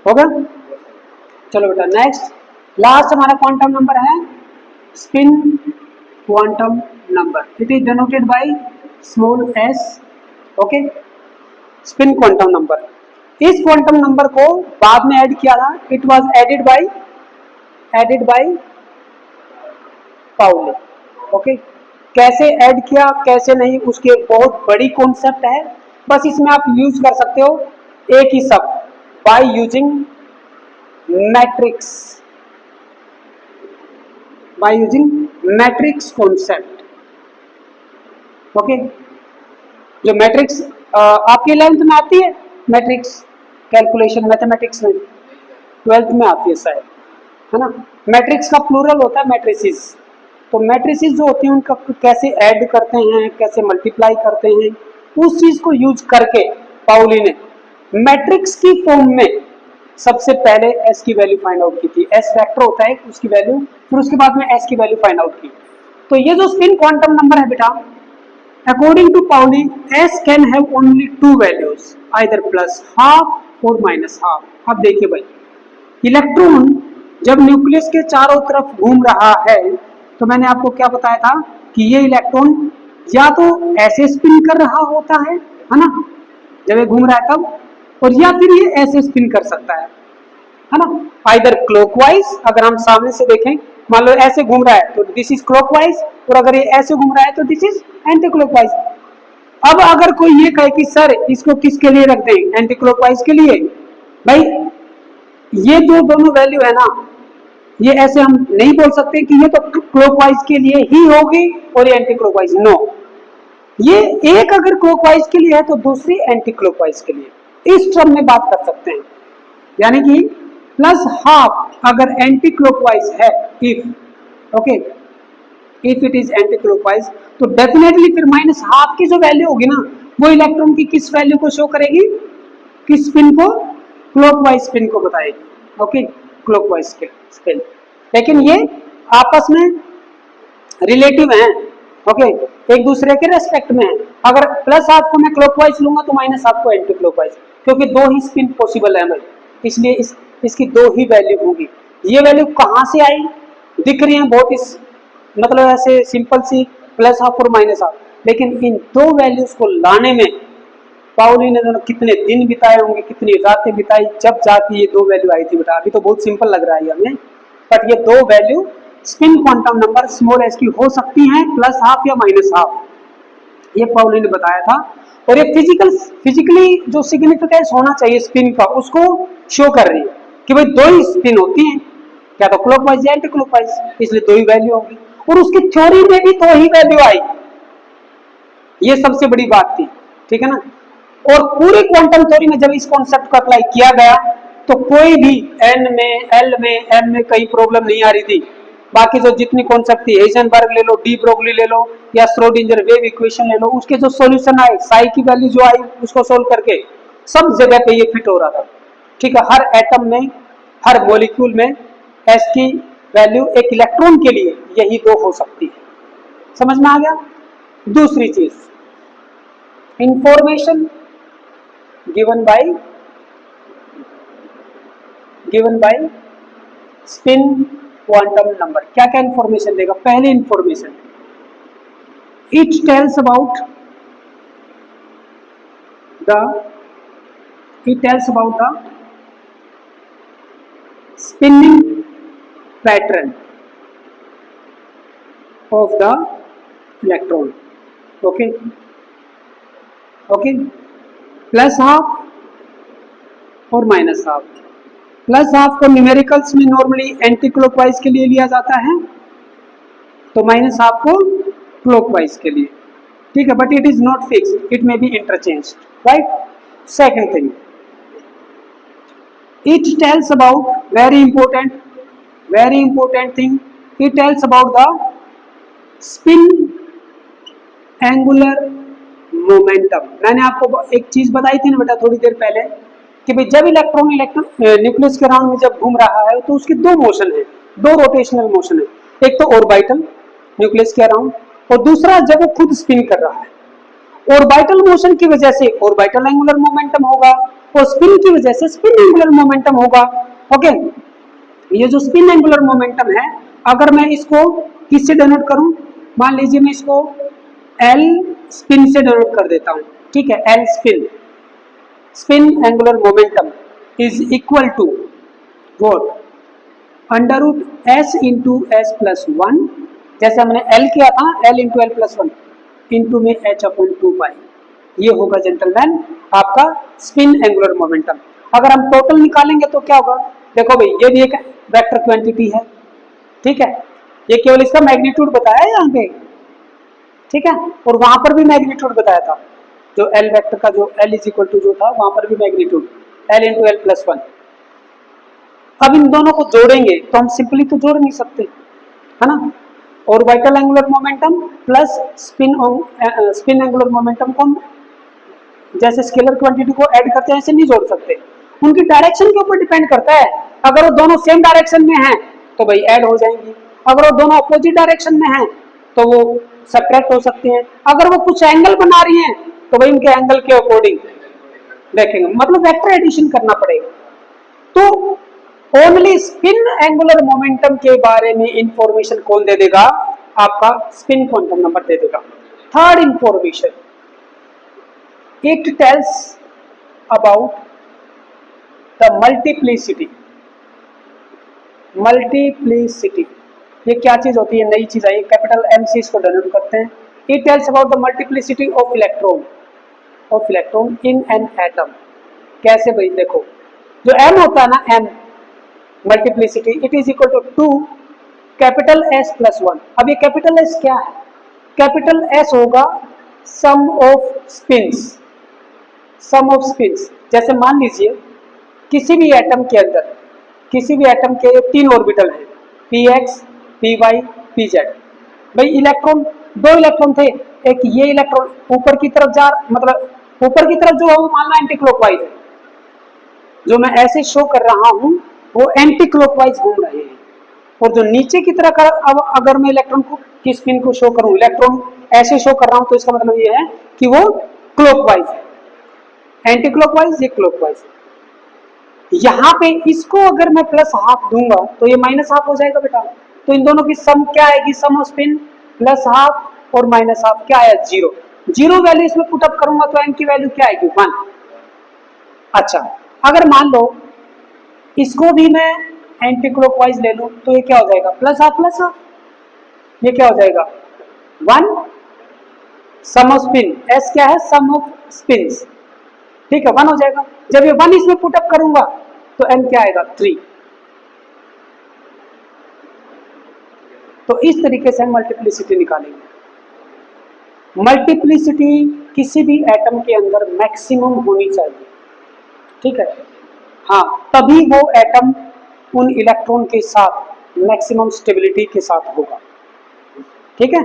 हो गया? चलो बेटा नेक्स्ट, लास्ट हमारा क्वांटम नंबर है spin quantum number. It is denoted by small S. Okay, spin quantum number. इस क्वांटम नंबर को बाद में ऐड किया था, it was added by Pauli. Okay, कैसे ऐड किया कैसे नहीं उसकी एक बहुत बड़ी कॉन्सेप्ट है, बस इसमें आप यूज कर सकते हो एक ही शब्द, by using matrix, by using matrix concept. Okay, जो मैट्रिक्स आपके 11th में आती है, मैट्रिक्स कैलकुलेशन मैथमेटिक्स में 12th में आती है शायद, है ना। मैट्रिक्स का प्लूरल होता है मैट्रिसेस। तो मैट्रिसेस जो होती हैं उनका कैसे ऐड करते हैं, कैसे मल्टीप्लाई करते हैं, उस चीज को यूज करके पाउली ने मैट्रिक्स की फॉर्म में सबसे पहले एस की वैल्यू फाइंड आउट की थी। एस वेक्टर होता है उसकी वैल्यू, फिर उसके बाद में एस की वैल्यू फाइंड आउट की। तो ये जो स्पिन क्वांटम नंबर है बेटा, according to Pauli, s can have only two values, either plus half और minus half। अब देखिए भाई, इलेक्ट्रॉन जब न्यूक्लियस के चारों तरफ घूम रहा है तो मैंने आपको क्या बताया था कि ये इलेक्ट्रॉन या तो ऐसे स्पिन कर रहा होता है ना, जब ये घूम रहा है तब, और या फिर ये ऐसे स्पिन कर सकता है ना, आइदर क्लॉकवाइज। अगर हम सामने से देखें, मान लो ऐसे घूम रहा है तो दिस इज क्लॉकवाइज, और अगर ये ऐसे घूम रहा है तो दिस इज एंटी क्लॉकवाइज। अब अगर कोई ये कहे कि सर इसको किसके लिए रख दें, एंटी क्लॉकवाइज के लिए, भाई ये जो दोनों वैल्यू है ना, ये ऐसे हम नहीं बोल सकते कि ये तो क्लॉकवाइज के लिए ही होगी और ये एंटी क्लॉकवाइज, नो। ये एक अगर क्लॉकवाइज के लिए है तो दूसरी एंटी क्लॉकवाइज के लिए, इस टर्म में बात कर सकते हैं। यानी कि प्लस हाफ अगर एंटी क्लॉकवाइज है, if okay, if it is anti clockwise, तो डेफिनेटली फिर माइनस हाफ की जो वैल्यू होगी ना, वो इलेक्ट्रॉन की किस वैल्यू को शो करेगी, किस स्पिन को, क्लॉकवाइज स्पिन को बताएगी। Okay, clockwise spin. लेकिन ये आपस में रिलेटिव हैं, ओके, एक दूसरे के रेस्पेक्ट में है। अगर प्लस हाफ को मैं क्लॉकवाइज लूंगा तो माइनस हाफ को एंटी क्लॉकवाइज, क्योंकि दो ही स्पिन पॉसिबल है हमें, इसलिए इसकी दो ही वैल्यू होगी। ये वैल्यू कहां से आई, दिख रही है बहुत इस मतलब ऐसे सिंपल सी, प्लस हाफ और माइनस हाफ, लेकिन इन दो वैल्यूज को लाने में पाउली ने कितने दिन बिताए होंगे, कितनी रातें बिताई, जब जाके ये दो वैल्यू आई थी बेटा। अभी तो बहुत सिंपल लग रहा है हमें, बट ये दो value spin quantum number small S की हो सकती हैं, प्लस हाफ या माइनस हाफ, ये पाउली ने बताया था। और ये फिजिकली जो सिग्निफिकेंस होना चाहिए स्पिन का, उसको शो कर रही है कि भाई दो ही स्पिन होती हैं, क्या तो क्लॉकवाइज या एंटी क्लॉकवाइज, इसलिए दो ही वैल्यू होगी। और उसकी थ्योरी में भी दो ही वैल्यू आई, ये सबसे बड़ी बात थी, ठीक है ना। और पूरी क्वांटम थ्योरी में जब इस कॉन्सेप्ट को अप्लाई किया गया तो कोई भी एन में, एल में, एम में कई प्रॉब्लम नहीं आ रही थी। बाकी जो जितनी कॉन्सेप्ट थी, हेजनबर्ग ले लो, डी ब्रोगली ले लो, या श्रोडिंगर वेव इक्वेशन ले लो, उसके जो सॉल्यूशन आए, साई की वैल्यू जो आई उसको सोल्व करके सब जगह पे ये फिट हो रहा था, ठीक है। हर एटम में, हर मॉलिक्यूल में एस की वैल्यू एक इलेक्ट्रॉन के लिए यही दो हो सकती है, समझ में आ गया। दूसरी चीज, information given by spin quantum number. क्या क्या इंफॉर्मेशन देगा, पहली information, it tells about the spinning pattern of the electron. Okay okay, plus half और माइनस हाफ। प्लस हाफ को न्यूमेरिकल्स में नॉर्मली एंटी क्लॉकवाइज के लिए लिया जाता है, तो माइनस हाफ को क्लॉकवाइज के लिए, ठीक है, but it is not fixed, it may be interchanged, right. Second thing, it tells about, very important thing, it tells about the spin angular momentum. मैंने आपको एक चीज बताई थी ना बेटा थोड़ी देर पहले कि भाई जब इलेक्ट्रॉन न्यूक्लियस के अराउंड में जब घूम रहा है तो उसके दो मोशन है, दो रोटेशनल मोशन है, एक तो ऑर्बिटल न्यूक्लियस के अराउंड, और दूसरा जब वो खुद स्पिन कर रहा है। ऑर्बिटल मोशन की वजह से ऑर्बिटल एंगुलर मोमेंटम होगा और स्पिन की वजह से स्पिन एंगुलर मोमेंटम होगा। ओके, ये जो स्पिन एंगुलर मोमेंटम है, अगर मैं इसको किससे डिनोट करूं, मान लीजिए मैं इसको एल स्पिन से डिनोट कर देता हूं, ठीक है, L spin, spin angular momentum is equal to what, under root S into S plus one, जैसे हमने एल किया था, L into L plus one into में एच अपॉन टू पाई, ये होगा जेंटलमैन आपका स्पिन एंगुलर मोमेंटम। अगर हम टोटल निकालेंगे तो क्या होगा, देखो भाई ये भी एक वेक्टर क्वांटिटी है, ठीक है, ये केवल इसका मैग्नीट्यूड बताया है यहाँ पे, ठीक है, और वहां पर भी मैग्नीट्यूड बताया था, जो एल वेक्टर का जो एल इज इक्वल टू जो था वहां पर भी magnitude L into L plus one. अब इन दोनों को जोड़ेंगे तो हम सिंपली तो जोड़ नहीं सकते, है ना, orbital angular momentum plus spin angular momentum को हम जैसे स्केलर क्वांटिटी को ऐड करते हैं ऐसे नहीं जोड़ सकते, उनकी डायरेक्शन के ऊपर डिपेंड करता है। अगर वो दोनों सेम डायरेक्शन में हैं तो भाई ऐड हो जाएंगी, अगर वो दोनों अपोजिट डायरेक्शन में हैं तो वो सब्ट्रैक्ट हो सकती हैं। अगर वो कुछ एंगल बना रही हैं तो भाई उनके एंगल के अकॉर्डिंग देखेंगे, मतलब वेक्टर एडिशन करना पड़ेगा। तो ओनली स्पिन एंगुलर मोमेंटम के बारे में इंफॉर्मेशन कौन दे देगा, आपका स्पिन क्वांटम नंबर दे देगा। Third information, it tells about the multiplicity. Multiplicity ये क्या चीज होती है, नई चीज आई, कैपिटल एम से इसको डिनोट करते हैं। It tells about the multiplicity of electron in an atom. कैसे भाई, देखो जो m होता है ना, m multiplicity, it is equal to 2 capital S plus 1। अब ये कैपिटल S क्या है, कैपिटल S होगा sum of spins, sum of spins. जैसे मान लीजिए किसी भी एटम के अंदर, किसी भी एटम के 3 ऑर्बिटल हैं, px py pz। भाई इलेक्ट्रॉन, 2 इलेक्ट्रॉन थे, एक ये इलेक्ट्रॉन ऊपर की तरफ जा, मतलब ऊपर की तरफ जो है वो मानना एंटी क्लॉकवाइज है, जो मैं ऐसे शो कर रहा हूं वो एंटी क्लॉकवाइज घूम रहे हैं, और जो नीचे की तरफ अब अगर मैं इलेक्ट्रॉन को की स्पिन को शो करूं, इलेक्ट्रॉन ऐसे शो कर रहा हूं, तो इसका मतलब ये है कि वो क्लॉकवाइज है, एंटी क्लॉकवाइज, ये क्लॉकवाइज। यहां पे इसको अगर मैं प्लस हाफ दूंगा तो ये माइनस हाफ हो जाएगा बेटा। तो इन दोनों की सम क्या आएगी, सम ऑफ स्पिन प्लस हाफ और माइनस हाफ क्या आया, 0। 0 वैल्यू इसमें पुट अप करूंगा तो एम की वैल्यू क्या आएगी, 1। अच्छा, अगर मान लो इसको भी मैं एंटी क्लॉकवाइज ले लूं तो ये क्या हो जाएगा, प्लस हाफ, ये क्या हो जाएगा 1। सम ऑफ स्पिन, एस क्या है, सम ऑफ स्पिन्स, ठीक है, 1 हो जाएगा। जब ये 1 इसमें पुट अप करूंगा तो एम क्या आएगा, 3। तो इस तरीके से हम मल्टीप्लिसिटी निकालेंगे। मल्टीप्लिसिटी किसी भी एटम के अंदर मैक्सिमम होनी चाहिए, ठीक है, हाँ, तभी वो एटम उन इलेक्ट्रॉन के साथ मैक्सिमम स्टेबिलिटी के साथ होगा, ठीक है,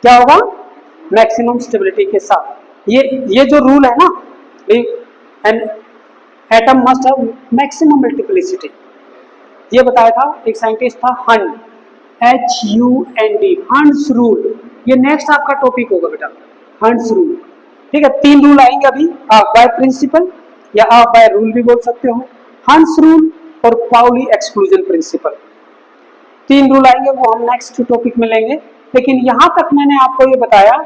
क्या होगा, मैक्सिमम स्टेबिलिटी के साथ। ये जो रूल है ना, an atom must have maximum multiplicity, ये बताया था एक साइंटिस्ट था हंड, HUND, हंड्स रूल। ये नेक्स्ट आपका टॉपिक होगा बेटा, हंड्स रूल, ठीक है। 3 रूल आएंगे अभी, हाफ बाय प्रिंसिपल या हाफ बाय रूल भी बोल सकते हो, हंड्स रूल और पाउली एक्सक्लूजन प्रिंसिपल। 3 रूल आएंगे, वो हम नेक्स्ट टॉपिक में लेंगे। लेकिन यहां तक मैंने आपको ये बताया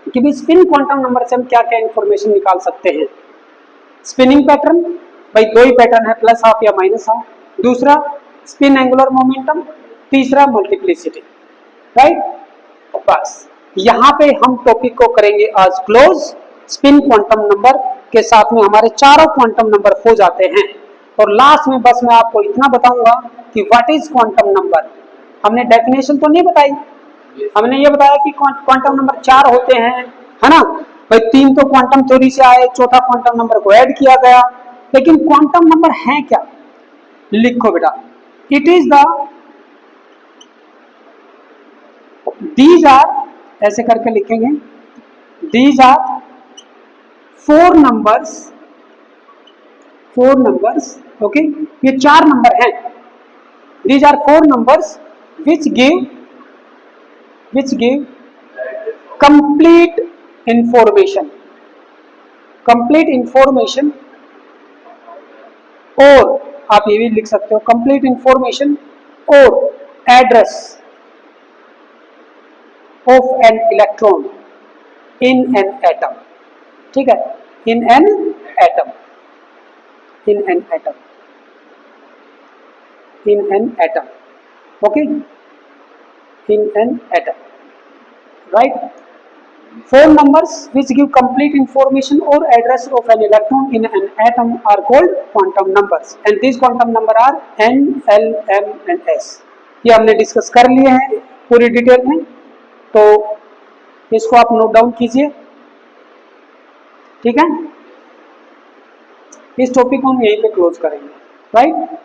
कि भी स्पिन क्वांटम नंबर से हम क्या क्या इंफॉर्मेशन निकाल सकते हैं। स्पिनिंग पैटर्न, भाई 2 ही पैटर्न है, प्लस हाफ या माइनस हाफ। दूसरा स्पिन एंगुलर मोमेंटम, तीसरा मल्टीप्लिसिटी, राइट। बस यहाँ पे हम टॉपिक को करेंगे आज क्लोज। स्पिन क्वांटम नंबर के साथ में हमारे चारों क्वांटम नंबर हो जाते हैं। और लास्ट में बस मैं आपको इतना बताऊंगा कि व्हाट इज क्वांटम नंबर। हमने डेफिनेशन तो नहीं बताई, हमने ये बताया कि क्वांटम नंबर 4 होते हैं, है ना भाई। 3 तो क्वांटम थ्योरी से आए, चौथा क्वांटम नंबर को ऐड किया गया। लेकिन क्वांटम नंबर है क्या, लिखो बेटा, it is the, these are, ऐसे करके लिखेंगे, दीज आर 4 नंबर्स, ओके, ये 4 नंबर हैं। These are 4 numbers which give complete information, complete information, और आप ये भी लिख सकते हो कंप्लीट इंफॉर्मेशन और address of an electron in an atom. ठीक है, in an atom, in an atom, in an atom, okay, in an atom, right? Four numbers which give complete information or address of an electron in an atom are called quantum numbers, and these quantum number are n, l, m and s। ये हमने discuss कर लिए हैं पूरी detail में, तो इसको आप नोट डाउन कीजिए। ठीक है, इस टॉपिक को हम यहीं पे क्लोज करेंगे, राइट।